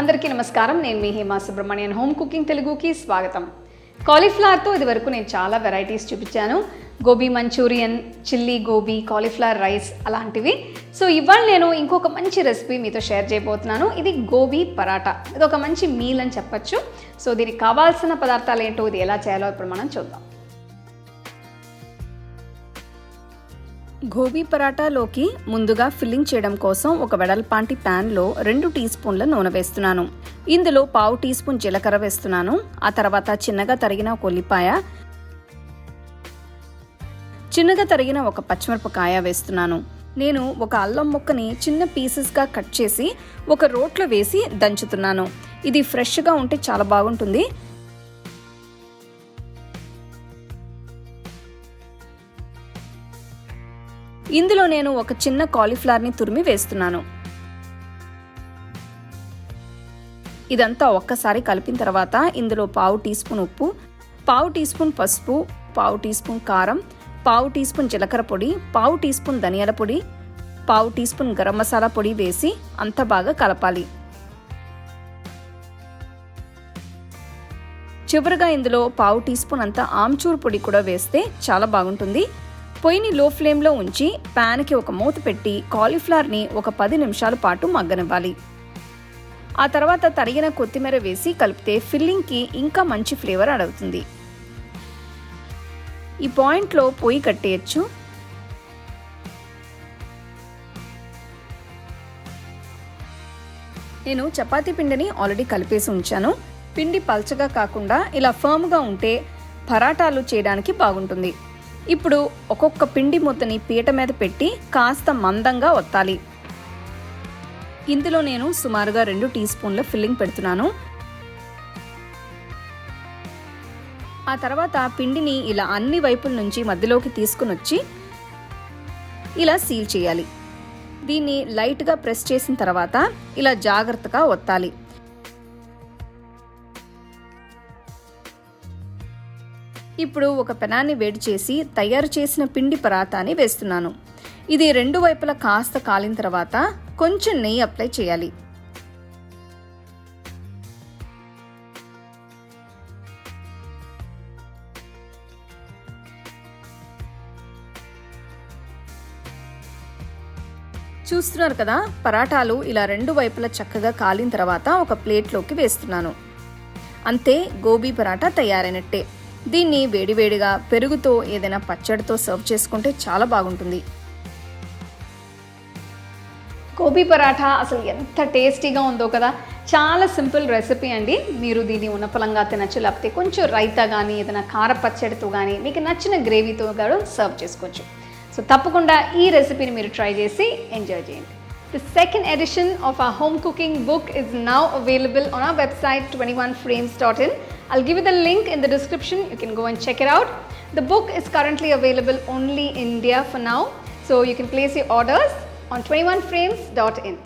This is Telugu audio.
అందరికీ నమస్కారం. నేను మీ హేమా సుబ్రహ్మణ్యన్. హోమ్ కుకింగ్ తెలుగుకి స్వాగతం. కాలీఫ్లవర్తో ఇది వరకు నేను చాలా వెరైటీస్ చూపించాను. Gobi Manchurian, chilli gobi, cauliflower rice అలాంటివి. సో ఇవాళ నేను ఇంకొక మంచి రెసిపీ మీతో షేర్ చేయబోతున్నాను. ఇది గోబీ పరాటా. ఇది ఒక మంచి మీల్ అని చెప్పచ్చు. సో దీనికి కావాల్సిన పదార్థాలు ఏంటో, ఇది ఎలా చేయాలో ఇప్పుడు మనం చూద్దాం. గోబీ పరాటాలోకి ముందుగా ఫిల్లింగ్ చేయడం కోసం ఒక వెడల్పాంటి ప్యాన్లో 2 టీ స్పూన్ల నూనె వేస్తున్నాను. ఇందులో 1/2 టీ స్పూన్ జీలకర్ర వేస్తున్నాను. ఆ తర్వాత చిన్నగా తరిగిన ఒక ఉల్లిపాయ, చిన్నగా తరిగిన ఒక పచ్చిమిరపకాయ వేస్తున్నాను. నేను ఒక అల్లం ముక్కని చిన్న పీసెస్గా కట్ చేసి ఒక రోట్లో వేసి దంచుతున్నాను. ఇది ఫ్రెష్గా ఉంటే చాలా బాగుంటుంది. ఇందులో నేను ఒక చిన్న కాలీఫ్లవర్ని తురిమి వేస్తున్నాను. ఇదంతా ఒక్కసారి కలిపిన తర్వాత ఇందులో 1/2 టీ స్పూన్ ఉప్పు, 1/2 టీ స్పూన్ పసుపు, 1/2 టీ స్పూన్ కారం, 1/2 టీ స్పూన్ జీలకర్ర పొడి, 1/2 టీ స్పూన్ ధనియాల పొడి, 1/2 టీ స్పూన్ గరం మసాలా పొడి వేసి అంతా బాగా కలపాలి. చివరిగా ఇందులో 1/2 టీ స్పూన్ అంతా ఆమ్చూర్ పొడి కూడా వేస్తే చాలా బాగుంటుంది. పొయ్యిని లో ఫ్లేమ్లో ఉంచి ప్యాన్కి ఒక మూత పెట్టి కాలీఫ్లవర్ని ఒక 10 నిమిషాల పాటు మగ్గనివ్వాలి. ఆ తర్వాత తరిగిన కొత్తిమీర వేసి కలిపితే ఫిల్లింగ్కి ఇంకా మంచి ఫ్లేవర్ అడుగుతుంది. ఈ పాయింట్లో పొయ్యి కట్టేయచ్చు. నేను చపాతీ పిండిని ఆల్రెడీ కలిపేసి ఉంచాను. పిండి పల్చగా కాకుండా ఇలా ఫర్మ్గా ఉంటే పరాటాలు చేయడానికి బాగుంటుంది. ఇప్పుడు ఒక్కొక్క పిండి ముద్దని పీట మీద పెట్టి కాస్త మందంగా ఒత్తాలి. ఇందులో నేను సుమారుగా 2 టీ స్పూన్ల ఫిల్లింగ్ పెడుతున్నాను. ఆ తర్వాత పిండిని ఇలా అన్ని వైపుల నుంచి మధ్యలోకి తీసుకుని వచ్చి ఇలా సీల్ చేయాలి. దీన్ని లైట్గా ప్రెస్ చేసిన తర్వాత ఇలా జాగ్రత్తగా ఒత్తాలి. ఇప్పుడు ఒక పెనాన్ని వేడి చేసి తయారు చేసిన పిండి పరాతాని వేస్తున్నాను. ఇది 2 వైపులా కాస్త కాలిన తర్వాత కొంచెం నెయ్యి అప్లై చేయాలి. చూస్తున్నారు కదా, పరాటాలు ఇలా 2 వైపులా చక్కగా కాలిన తర్వాత ఒక ప్లేట్లోకి వేస్తున్నాను. అంతే, గోబీ పరాటా తయారైనట్టే. దీన్ని వేడివేడిగా పెరుగుతో ఏదైనా పచ్చడితో సర్వ్ చేసుకుంటే చాలా బాగుంటుంది. గోబీ పరాఠా అసలు ఎంత టేస్టీగా ఉందో కదా. చాలా సింపుల్ రెసిపీ అండి. మీరు దీన్ని ఉన్నపలంగా తినచ్చు, లేకపోతే కొంచెం రైతా కానీ ఏదైనా కార పచ్చడితో కానీ మీకు నచ్చిన గ్రేవీతో కూడా సర్వ్ చేసుకోవచ్చు. సో తప్పకుండా ఈ రెసిపీని మీరు ట్రై చేసి ఎంజాయ్ చేయండి. The second edition of our home cooking book is now available on our website 21frames.in. I'll give you the link in the description. You can go and check it out. The book is currently available only in India for now, so you can place your orders on 21frames.in.